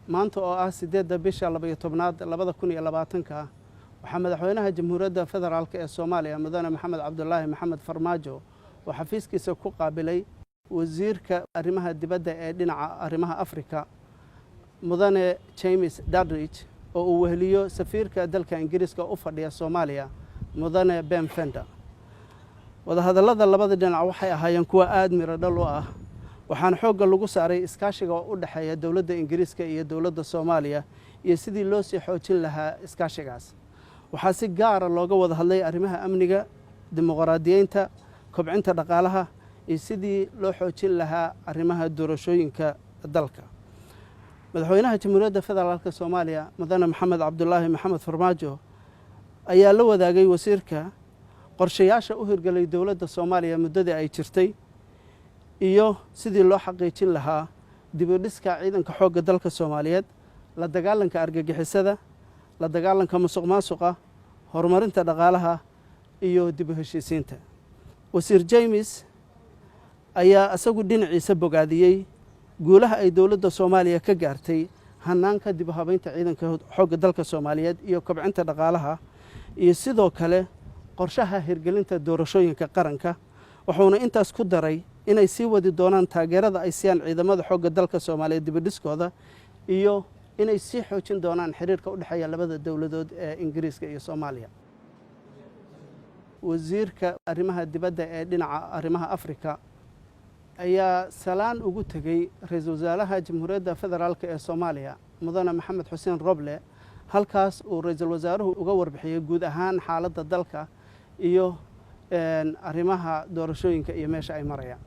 maanta oo ah 8 bisha 12aad 2020 waxaa madaxweynaha Jamhuuriyadda Federaalka ee Soomaaliya Mudane Maxamed Cabdullaahi Maxamed Farmaajo oo xafiiskiisa ku qaabilay wasiirka arrimaha dibadda ee dhinaca arrimaha Afrika Mudane James Dadrich oo uu weheliyo safiirka dalka Ingiriiska u fadhiya Soomaaliya Mudane Ben Fender. wadahadallada labada dhinac waxay ahaayeen kuwa aad miro dhal u ah waxaan xoogga lagu saaray iskaashiga u dhaxeeya dawladda Ingiriiska iyo dawladda Soomaaliya iyo sidii loo sii xoojin lahaa iskaashigaas. waxaa si gaar ah looga wada hadlay arrimaha amniga, dimuqraadiyeynta, kobcinta dhaqaalaha iyo sidii loo xoojin lahaa arrimaha doorashooyinka dalka. madaxweynaha Jamhuuriyadda Federaalka Soomaaliya Mudane Maxamed Cabdullaahi Maxamed Farmaajo ayaa la wadaagay wasiirka qorshayaasha u hirgelay dawladda Soomaaliya muddadii ay jirtay iyo sidii loo xaqiijin lahaa dib u dhiska ciidanka xoogga dalka Soomaaliyeed, la dagaalanka argagixisada, la dagaalanka musuqmaasuqa, horumarinta dhaqaalaha iyo dib u heshiisiinta. wasiir James ayaa isagu dhinaciisa bogaadiyey guulaha ay dawladda Soomaaliya ka gaartay hanaanka dib u habeynta ciidanka xoogga dalka Soomaaliyeed iyo kobcinta dhaqaalaha iyo sidoo kale qorshaha hirgelinta doorashooyinka qaranka. wuxuuna intaas ku daray inay sii wadi doonaan taageerada ay siiyaan ciidamada xoogga dalka Soomaaliyeed dib u dhiskooda iyo inay sii xoojin doonaan xiriirka u dhaxeeya labada dawladood ee Ingiriiska iyo Soomaaliya. wasiirka arrimaha dibadda ee dhinaca arrimaha Afrika ayaa salaan ugu tegay ra'iisul wasaaraha Jamhuuriyadda Federaalka ee Soomaaliya Mudane Maxamed Xuseen Roble, halkaas uu ra'iisul wasaaruhu uga warbixiyay guud ahaan xaaladda dalka iyo arrimaha doorashooyinka iyo meesha ay marayaan.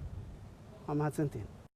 waa mahadsantiin.